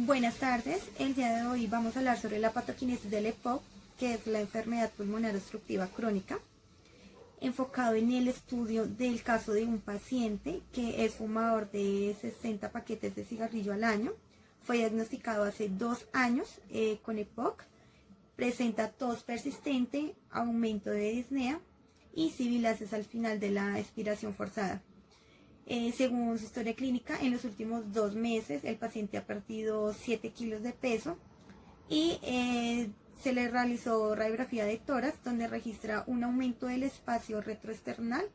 Buenas tardes, el día de hoy vamos a hablar sobre la patoquinesis del EPOC, que es la enfermedad pulmonar obstructiva crónica, enfocado en el estudio del caso de un paciente que es fumador de 60 paquetes de cigarrillo al año. Fue diagnosticado hace 2 años con EPOC, presenta tos persistente, aumento de disnea y sibilancias al final de la expiración forzada. Según su historia clínica, en los últimos 2 meses el paciente ha perdido 7 kilos de peso y se le realizó radiografía de tórax, donde registra un aumento del espacio retroesternal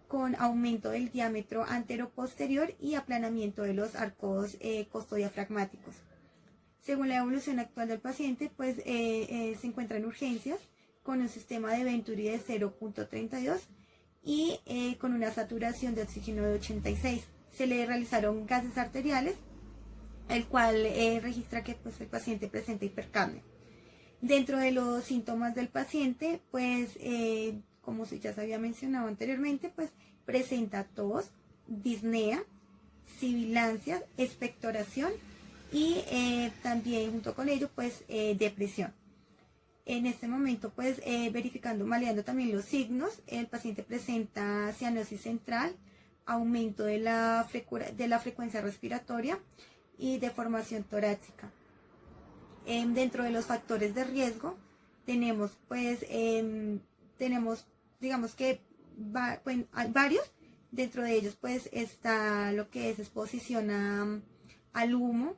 con aumento del diámetro anteroposterior y aplanamiento de los arcos costodiafragmáticos. Según la evolución actual del paciente, pues se encuentra en urgencias con un sistema de Venturi de 0.32 y con una saturación de oxígeno de 86. Se le realizaron gases arteriales, el cual registra que pues, el paciente presenta hipercapnia. Dentro de los síntomas del paciente, pues como ya se había mencionado anteriormente, pues presenta tos, disnea, sibilancias, expectoración y también junto con ello pues depresión. En este momento, pues validando también los signos, el paciente presenta cianosis central, aumento de la frecuencia respiratoria y deformación torácica. Dentro de los factores de riesgo tenemos, digamos que varios. Dentro de ellos, pues está lo que es exposición al humo,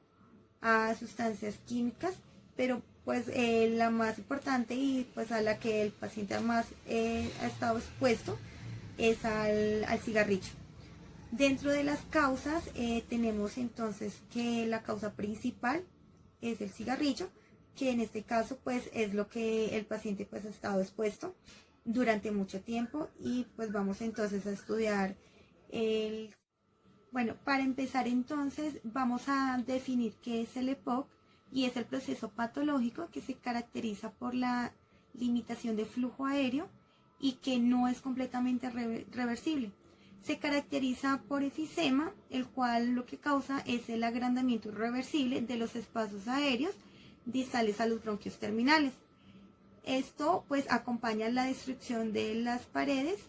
a sustancias químicas, pero pues la más importante y pues a la que el paciente más ha estado expuesto es al cigarrillo. Dentro de las causas tenemos entonces que la causa principal es el cigarrillo, que en este caso pues es lo que el paciente pues ha estado expuesto durante mucho tiempo, y pues vamos entonces a estudiar Bueno, para empezar entonces vamos a definir qué es el EPOC, y es el proceso patológico que se caracteriza por la limitación de flujo aéreo y que no es completamente reversible. Se caracteriza por efisema, el cual lo que causa es el agrandamiento irreversible de los espacios aéreos distales a los bronquios terminales. Esto pues acompaña la destrucción de las paredes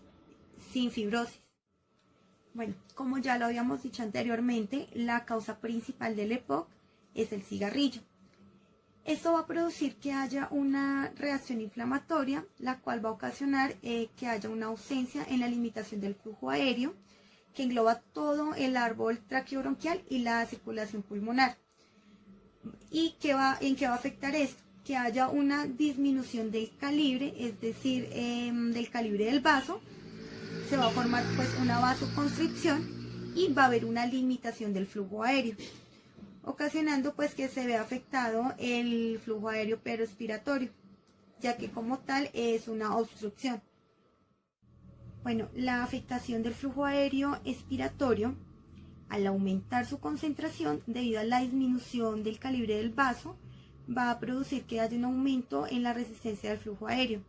sin fibrosis. Bueno, como ya lo habíamos dicho anteriormente, la causa principal del EPOC es el cigarrillo. Esto va a producir que haya una reacción inflamatoria, la cual va a ocasionar que haya una ausencia en la limitación del flujo aéreo, que engloba todo el árbol traqueobronquial y la circulación pulmonar. ¿Y en qué va a afectar esto? Que haya una disminución del calibre, es decir, del calibre del vaso. Se va a formar pues una vasoconstricción y va a haber una limitación del flujo aéreo, ocasionando pues que se vea afectado el flujo aéreo perorespiratorio, ya que como tal es una obstrucción. Bueno, la afectación del flujo aéreo expiratorio, al aumentar su concentración debido a la disminución del calibre del vaso, va a producir que haya un aumento en la resistencia del flujo aéreo.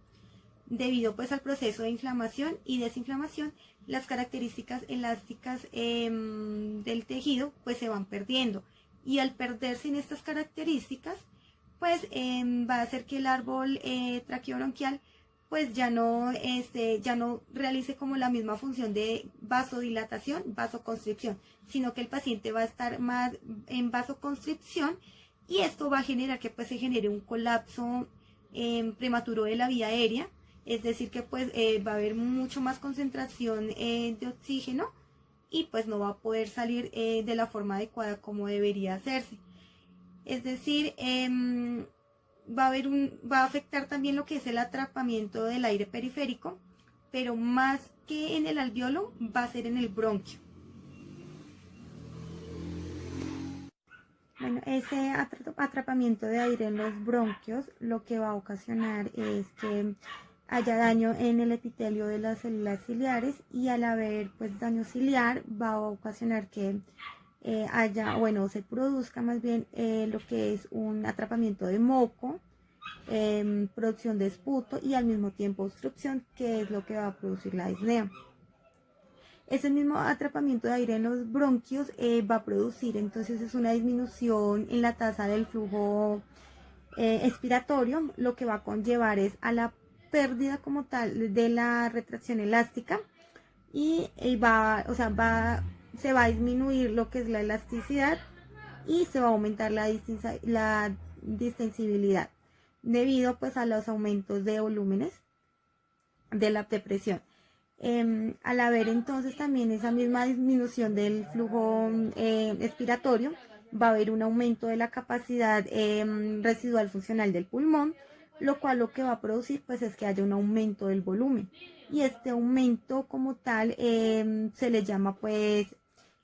Debido pues al proceso de inflamación y desinflamación, las características elásticas del tejido pues se van perdiendo, y al perderse en estas características pues va a hacer que el árbol traqueobronquial pues ya no realice como la misma función de vasodilatación, vasoconstricción, sino que el paciente va a estar más en vasoconstricción, y esto va a generar que pues se genere un colapso prematuro de la vía aérea. Es decir que pues va a haber mucho más concentración de oxígeno, y pues no va a poder salir de la forma adecuada como debería hacerse. Es decir, va a afectar también lo que es el atrapamiento del aire periférico, pero más que en el alveolo va a ser en el bronquio. Bueno, ese atrapamiento de aire en los bronquios lo que va a ocasionar es que haya daño en el epitelio de las células ciliares, y al haber pues daño ciliar va a ocasionar que se produzca más bien lo que es un atrapamiento de moco, producción de esputo y al mismo tiempo obstrucción, que es lo que va a producir la disnea. Ese mismo atrapamiento de aire en los bronquios va a producir, entonces es una disminución en la tasa del flujo expiratorio, lo que va a conllevar es a la pérdida como tal de la retracción elástica y se va a disminuir lo que es la elasticidad y se va a aumentar la distensibilidad debido pues a los aumentos de volúmenes de la depresión. Al haber entonces también esa misma disminución del flujo expiratorio, va a haber un aumento de la capacidad residual funcional del pulmón, lo cual lo que va a producir pues es que haya un aumento del volumen. Y este aumento como tal se le llama pues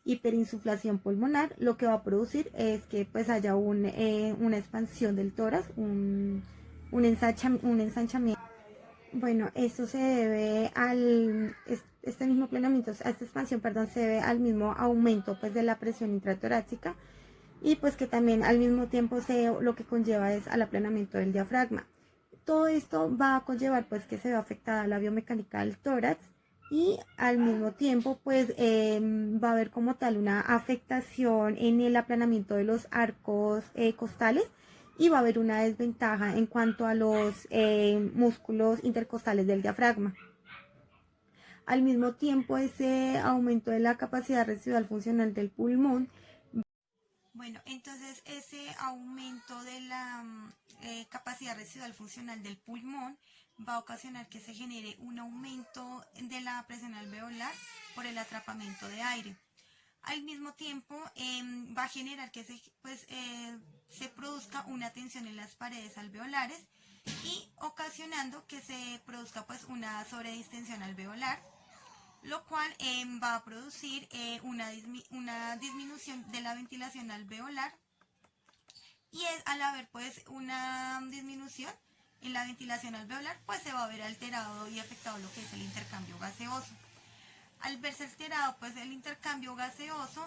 hiperinsuflación pulmonar. Lo que va a producir es que pues haya una expansión del tórax, un ensanchamiento. Bueno, eso se debe este mismo plenamiento, a esta expansión, perdón, se debe al mismo aumento pues de la presión intratorácica y pues que también al mismo tiempo lo que conlleva es al aplanamiento del diafragma. Todo esto va a conllevar pues que se ve afectada la biomecánica del tórax y al mismo tiempo pues va a haber como tal una afectación en el aplanamiento de los arcos costales y va a haber una desventaja en cuanto a los músculos intercostales del diafragma. Al mismo tiempo, ese aumento de la capacidad residual funcional del pulmón. Bueno, entonces ese aumento de la capacidad residual funcional del pulmón va a ocasionar que se genere un aumento de la presión alveolar por el atrapamiento de aire. Al mismo tiempo va a generar que se produzca una tensión en las paredes alveolares y ocasionando que se produzca pues una sobredistensión alveolar, lo cual va a producir una disminución de la ventilación alveolar y al haber pues una disminución en la ventilación alveolar pues se va a ver alterado y afectado lo que es el intercambio gaseoso. Al verse alterado pues el intercambio gaseoso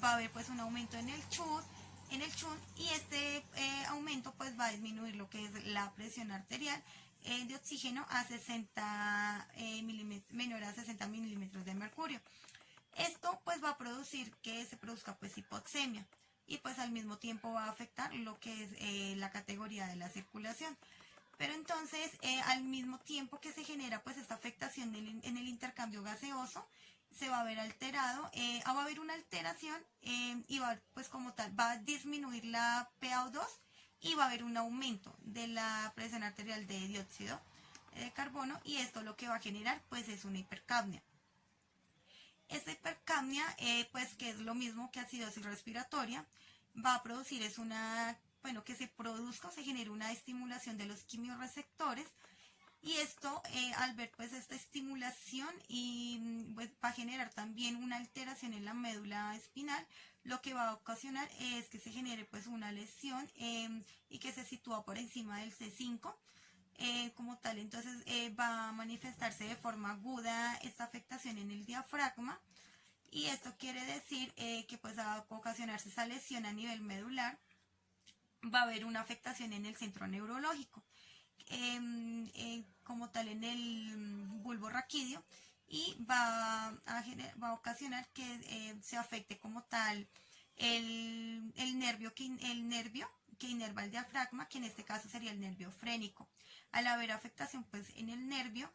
va a haber pues un aumento en el chut y este aumento pues va a disminuir lo que es la presión arterial de oxígeno a 60 menor a 60 milímetros de mercurio. Esto pues va a producir que se produzca pues hipoxemia y pues al mismo tiempo va a afectar lo que es la categoría de la circulación. Pero entonces, al mismo tiempo que se genera pues esta afectación en el intercambio gaseoso, se va a ver alterado, va a haber una alteración y va pues como tal, va a disminuir la PaO2 y va a haber un aumento de la presión arterial de dióxido de carbono y esto lo que va a generar pues es una hipercapnia. Esta hipercapnia, pues que es lo mismo que acidosis respiratoria, va a producir que se produzca o se genere una estimulación de los quimiorreceptores y esto al ver pues esta estimulación pues, va a generar también una alteración en la médula espinal, lo que va a ocasionar es que se genere pues una lesión y que se sitúa por encima del C5 como tal. Entonces va a manifestarse de forma aguda esta afectación en el diafragma y esto quiere decir que pues va a ocasionarse esa lesión a nivel medular. Va a haber una afectación en el centro neurológico, como tal en el bulbo raquídeo y va a ocasionar que se afecte como tal el nervio que inerva el diafragma, que en este caso sería el nervio frénico. Al haber afectación pues en el nervio,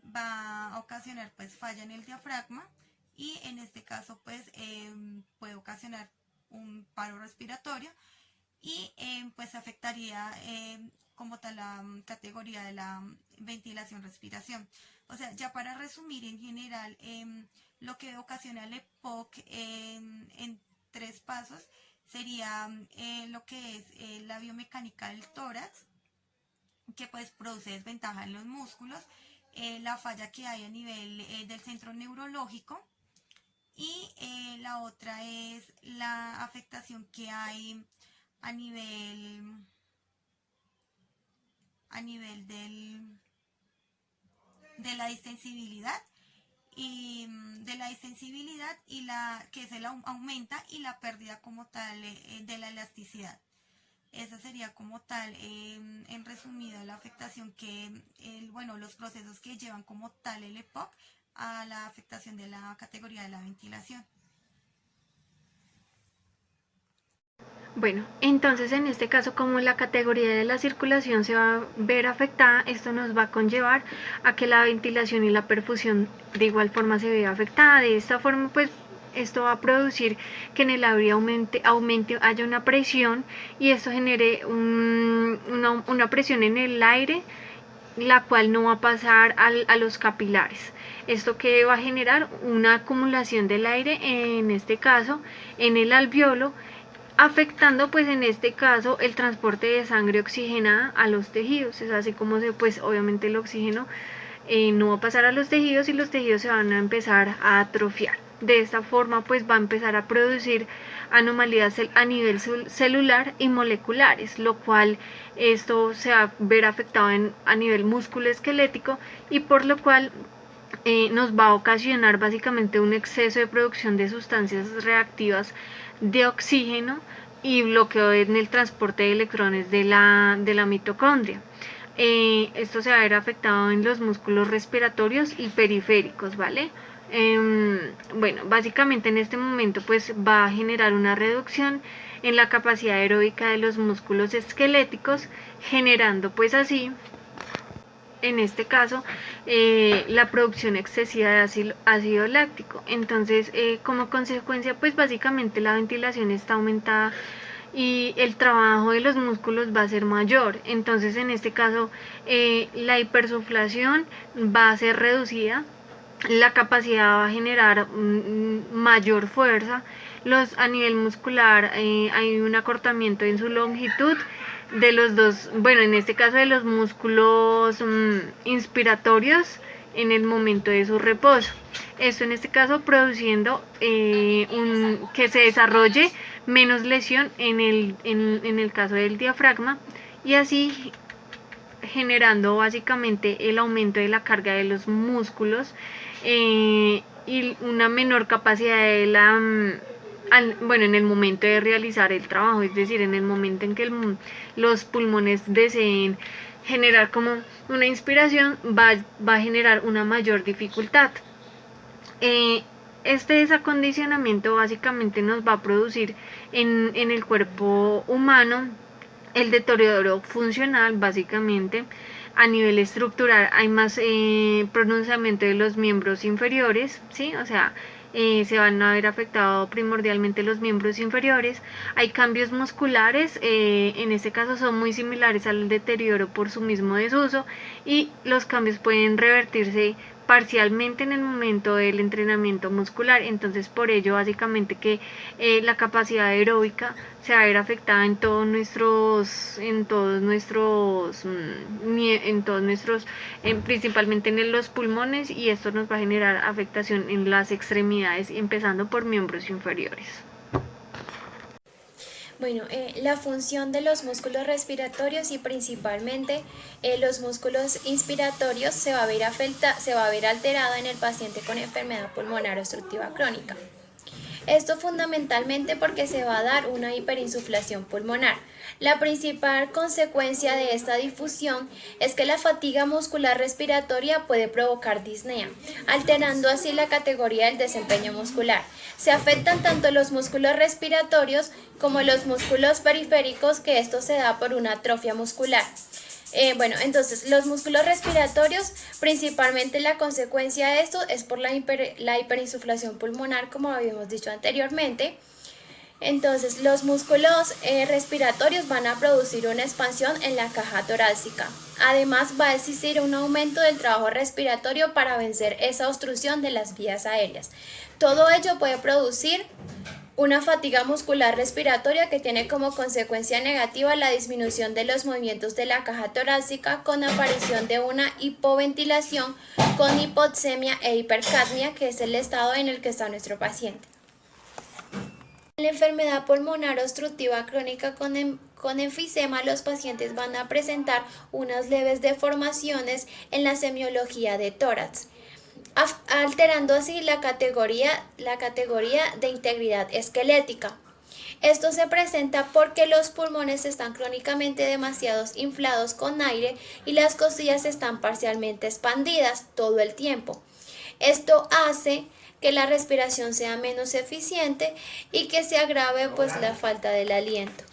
va a ocasionar pues falla en el diafragma y en este caso pues puede ocasionar un paro respiratorio y pues afectaría como tal la categoría de la ventilación respiración. O sea, ya para resumir en general lo que ocasiona el EPOC en 3 pasos sería lo que es la biomecánica del tórax, que pues produce desventaja en los músculos, la falla que hay a nivel del centro neurológico y la otra es la afectación que hay a nivel de la distensibilidad y la que se aumenta y la pérdida como tal de la elasticidad. Esa sería como tal, en resumido, la afectación que, los procesos que llevan como tal el EPOC a la afectación de la categoría de la ventilación. Bueno, entonces en este caso, como la categoría de la circulación se va a ver afectada, esto nos va a conllevar a que la ventilación y la perfusión de igual forma se vea afectada. De esta forma, pues esto va a producir que en el aire haya una presión, y esto genere una presión en el aire, la cual no va a pasar a los capilares. Esto que va a generar una acumulación del aire, en este caso en el alveolo, afectando pues en este caso el transporte de sangre oxigenada a los tejidos. Es así como pues obviamente el oxígeno no va a pasar a los tejidos, y los tejidos se van a empezar a atrofiar. De esta forma pues va a empezar a producir anomalías a nivel celular y moleculares, lo cual esto se va a ver afectado a nivel musculoesquelético, y por lo cual nos va a ocasionar básicamente un exceso de producción de sustancias reactivas de oxígeno y bloqueo en el transporte de electrones de la mitocondria. Esto se va a ver afectado en los músculos respiratorios y periféricos, ¿vale? Bueno, básicamente en este momento pues va a generar una reducción en la capacidad aeróbica de los músculos esqueléticos, generando pues así, en este caso, la producción excesiva de ácido láctico. Entonces, como consecuencia, pues básicamente la ventilación está aumentada y el trabajo de los músculos va a ser mayor. Entonces, en este caso, la hipersuflación va a ser reducida, la capacidad va a generar mayor fuerza. A nivel muscular hay un acortamiento en su longitud de los dos, bueno, en este caso de los músculos inspiratorios en el momento de su reposo. Esto en este caso produciendo que se desarrolle menos lesión en el caso del diafragma, y así generando básicamente el aumento de la carga de los músculos y una menor capacidad de en el momento de realizar el trabajo, es decir, en el momento en que los pulmones deseen generar como una inspiración, va a generar una mayor dificultad. Este desacondicionamiento básicamente nos va a producir en el cuerpo humano el deterioro funcional. Básicamente a nivel estructural hay más pronunciamiento de los miembros inferiores, ¿sí? O sea, se van a ver afectados primordialmente los miembros inferiores. Hay cambios musculares, en este caso son muy similares al deterioro por su mismo desuso, y los cambios pueden revertirse parcialmente en el momento del entrenamiento muscular. Entonces por ello básicamente que la capacidad aeróbica se va a ver afectada en todos nuestros principalmente en los pulmones, y esto nos va a generar afectación en las extremidades, empezando por miembros inferiores. Bueno, la función de los músculos respiratorios y principalmente los músculos inspiratorios se va a ver alterada en el paciente con enfermedad pulmonar obstructiva crónica. Esto fundamentalmente porque se va a dar una hiperinsuflación pulmonar. La principal consecuencia de esta difusión es que la fatiga muscular respiratoria puede provocar disnea, alterando así la categoría del desempeño muscular. Se afectan tanto los músculos respiratorios como los músculos periféricos, que esto se da por una atrofia muscular. Entonces los músculos respiratorios, principalmente la consecuencia de esto es por la hiperinsuflación pulmonar, como habíamos dicho anteriormente. Entonces los músculos respiratorios van a producir una expansión en la caja torácica. Además va a existir un aumento del trabajo respiratorio para vencer esa obstrucción de las vías aéreas. Todo ello puede producir una fatiga muscular respiratoria que tiene como consecuencia negativa la disminución de los movimientos de la caja torácica, con aparición de una hipoventilación con hipoxemia e hipercapnia, que es el estado en el que está nuestro paciente. En la enfermedad pulmonar obstructiva crónica con enfisema, los pacientes van a presentar unas leves deformaciones en la semiología de tórax, alterando así la categoría de integridad esquelética. Esto se presenta porque los pulmones están crónicamente demasiado inflados con aire y las costillas están parcialmente expandidas todo el tiempo. Esto hace que la respiración sea menos eficiente y que se agrave pues la falta del aliento.